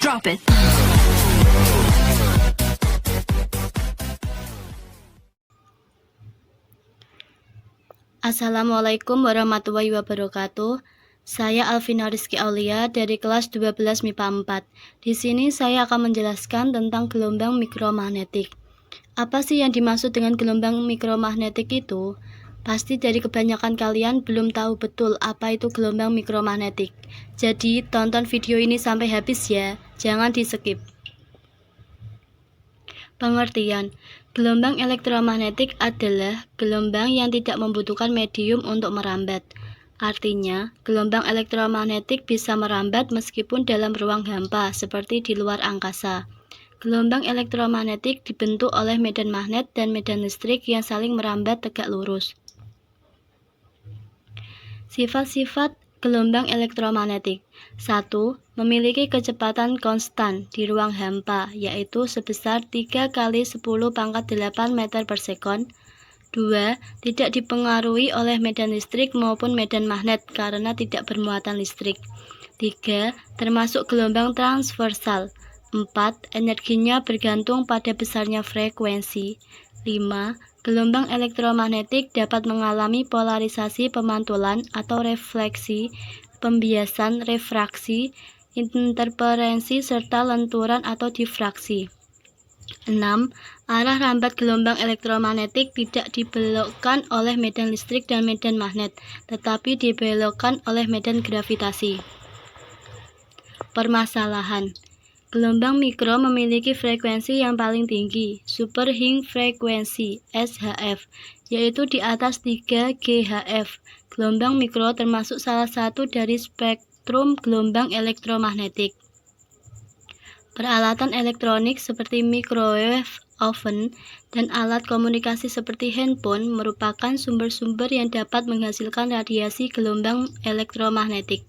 drop it. Assalamualaikum warahmatullahi wabarakatuh. Saya Alvina Rizky Aulia dari kelas 12 MIPA 4. Di sini saya akan menjelaskan tentang gelombang mikromagnetik. Apa sih yang dimaksud dengan gelombang mikromagnetik itu? Pasti dari kebanyakan kalian belum tahu betul apa itu gelombang mikromagnetik. Jadi tonton video ini sampai habis ya, jangan di-skip. Pengertian, gelombang elektromagnetik adalah gelombang yang tidak membutuhkan medium untuk merambat. Artinya, gelombang elektromagnetik bisa merambat meskipun dalam ruang hampa seperti di luar angkasa. Gelombang elektromagnetik dibentuk oleh medan magnet dan medan listrik yang saling merambat tegak lurus. Sifat-sifat gelombang elektromagnetik. 1. Memiliki kecepatan konstan di ruang hampa, yaitu sebesar 3 kali 10 pangkat 8 meter per sekon. 2. Tidak dipengaruhi oleh medan listrik maupun medan magnet karena tidak bermuatan listrik. 3. Termasuk gelombang transversal. 4. Energinya bergantung pada besarnya frekuensi. 5. Gelombang elektromagnetik dapat mengalami polarisasi pemantulan atau refleksi, pembiasan, refraksi, interferensi, serta lenturan atau difraksi. 6. Arah rambat gelombang elektromagnetik tidak dibelokkan oleh medan listrik dan medan magnet, tetapi dibelokkan oleh medan gravitasi. Permasalahan. Gelombang mikro memiliki frekuensi yang paling tinggi, superhing frekuensi (SHF), yaitu di atas 3 GHz. Gelombang mikro termasuk salah satu dari spektrum gelombang elektromagnetik. Peralatan elektronik seperti microwave oven dan alat komunikasi seperti handphone merupakan sumber-sumber yang dapat menghasilkan radiasi gelombang elektromagnetik.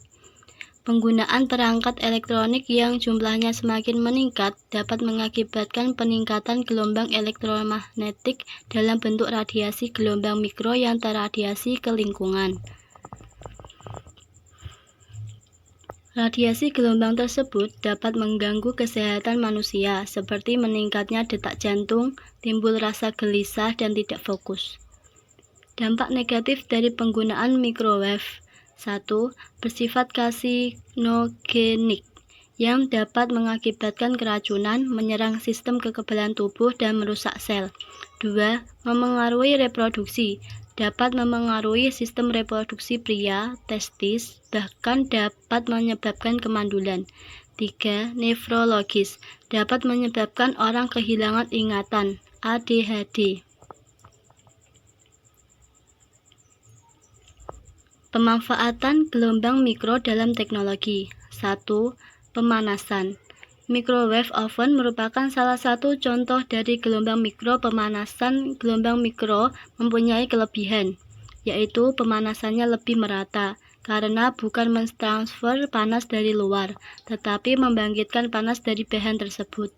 Penggunaan perangkat elektronik yang jumlahnya semakin meningkat dapat mengakibatkan peningkatan gelombang elektromagnetik dalam bentuk radiasi gelombang mikro yang terradiasi ke lingkungan. Radiasi gelombang tersebut dapat mengganggu kesehatan manusia, seperti meningkatnya detak jantung, timbul rasa gelisah, dan tidak fokus. Dampak negatif dari penggunaan microwave. 1. Bersifat karsinogenik yang dapat mengakibatkan keracunan, menyerang sistem kekebalan tubuh, dan merusak sel. 2. Memengaruhi reproduksi, dapat memengaruhi sistem reproduksi pria, testis, bahkan dapat menyebabkan kemandulan. 3. Nefrologis, dapat menyebabkan orang kehilangan ingatan, ADHD. Pemanfaatan gelombang mikro dalam teknologi. 1. Pemanasan. Microwave oven merupakan salah satu contoh dari gelombang mikro. Pemanasan gelombang mikro mempunyai kelebihan, yaitu pemanasannya lebih merata, karena bukan mentransfer panas dari luar, tetapi membangkitkan panas dari bahan tersebut.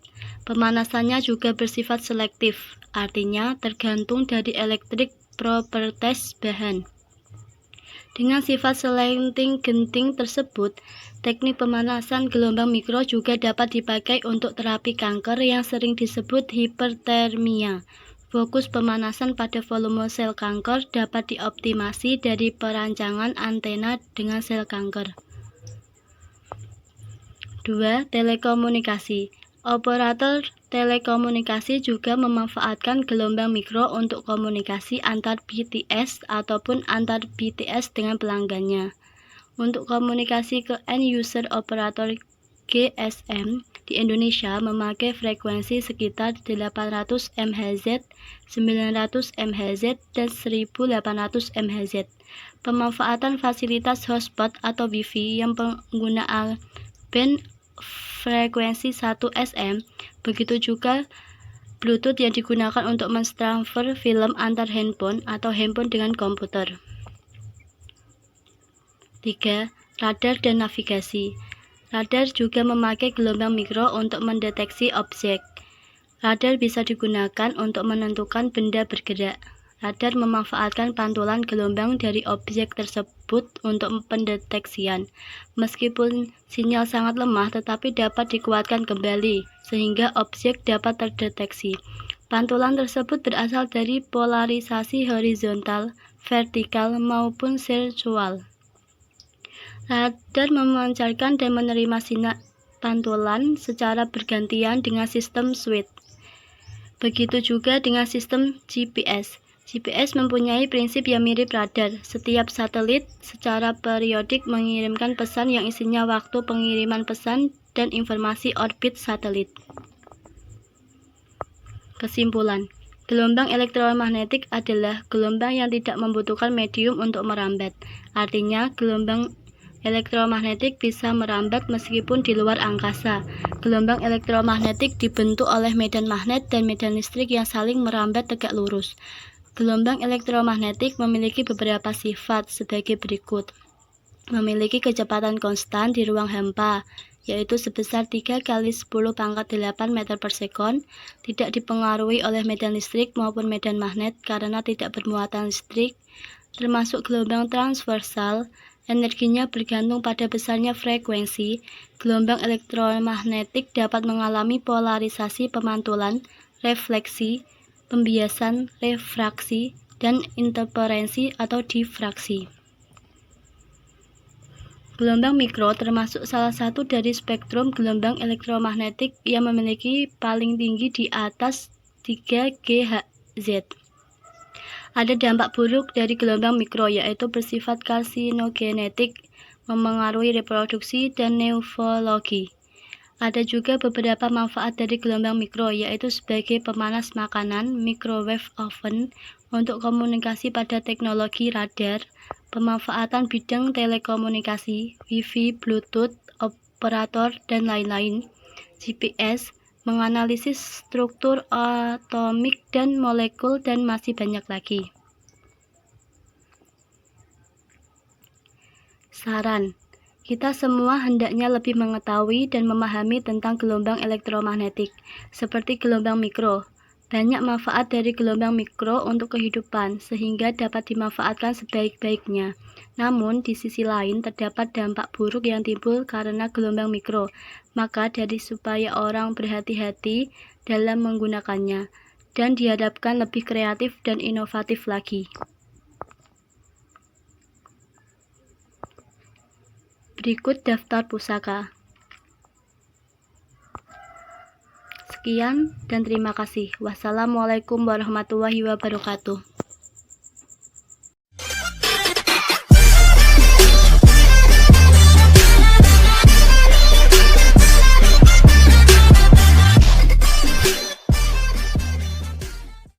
Pemanasannya juga bersifat selektif, artinya tergantung dari electric properties bahan. Dengan sifat selenting-genting tersebut, teknik pemanasan gelombang mikro juga dapat dipakai untuk terapi kanker yang sering disebut hipertermia. Fokus pemanasan pada volume sel kanker dapat dioptimasi dari perancangan antena dengan sel kanker. 2. Telekomunikasi. Operator telekomunikasi juga memanfaatkan gelombang mikro untuk komunikasi antar BTS ataupun antar BTS dengan pelanggannya. Untuk komunikasi ke end user, operator GSM di Indonesia memakai frekuensi sekitar 800 MHz, 900 MHz, dan 1800 MHz. Pemanfaatan fasilitas hotspot atau Wi-Fi yang penggunaan band frekuensi 1 SM, begitu juga Bluetooth yang digunakan untuk mentransfer film antar handphone atau handphone dengan komputer. 3. Radar dan navigasi. Radar juga memakai gelombang mikro untuk mendeteksi objek. Radar bisa digunakan untuk menentukan benda bergerak. Radar memanfaatkan pantulan gelombang dari objek tersebut untuk pendeteksian. Meskipun sinyal sangat lemah, tetapi dapat dikuatkan kembali, sehingga objek dapat terdeteksi. Pantulan tersebut berasal dari polarisasi horizontal, vertikal, maupun seksual. Radar memancarkan dan menerima sinyal pantulan secara bergantian dengan sistem switch. Begitu juga dengan sistem GPS. GPS mempunyai prinsip yang mirip radar. Setiap satelit secara periodik mengirimkan pesan yang isinya waktu pengiriman pesan dan informasi orbit satelit. Kesimpulan, gelombang elektromagnetik adalah gelombang yang tidak membutuhkan medium untuk merambat. Artinya, gelombang elektromagnetik bisa merambat meskipun di luar angkasa. Gelombang elektromagnetik dibentuk oleh medan magnet dan medan listrik yang saling merambat tegak lurus. Gelombang elektromagnetik memiliki beberapa sifat sebagai berikut. Memiliki kecepatan konstan di ruang hampa, yaitu sebesar 3 kali 10 pangkat 8 meter per sekon, tidak dipengaruhi oleh medan listrik maupun medan magnet karena tidak bermuatan listrik, termasuk gelombang transversal. Energinya bergantung pada besarnya frekuensi. Gelombang elektromagnetik dapat mengalami polarisasi pemantulan, refleksi, pembiasan, refraksi, dan interferensi atau difraksi. Gelombang mikro termasuk salah satu dari spektrum gelombang elektromagnetik yang memiliki paling tinggi di atas 3 GHz. Ada dampak buruk dari gelombang mikro, yaitu bersifat karsinogenetik, memengaruhi reproduksi dan neurologi. Ada juga beberapa manfaat dari gelombang mikro, yaitu sebagai pemanas makanan, microwave oven, untuk komunikasi pada teknologi radar, pemanfaatan bidang telekomunikasi, Wi-Fi, Bluetooth, operator, dan lain-lain, GPS, menganalisis struktur atomik dan molekul, dan masih banyak lagi. Saran: kita semua hendaknya lebih mengetahui dan memahami tentang gelombang elektromagnetik, seperti gelombang mikro. Banyak manfaat dari gelombang mikro untuk kehidupan, sehingga dapat dimanfaatkan sebaik-baiknya. Namun, di sisi lain, terdapat dampak buruk yang timbul karena gelombang mikro. Maka, supaya orang berhati-hati dalam menggunakannya, dan diharapkan lebih kreatif dan inovatif lagi. Berikut daftar pusaka. Sekian dan terima kasih. Wassalamualaikum warahmatullahi wabarakatuh.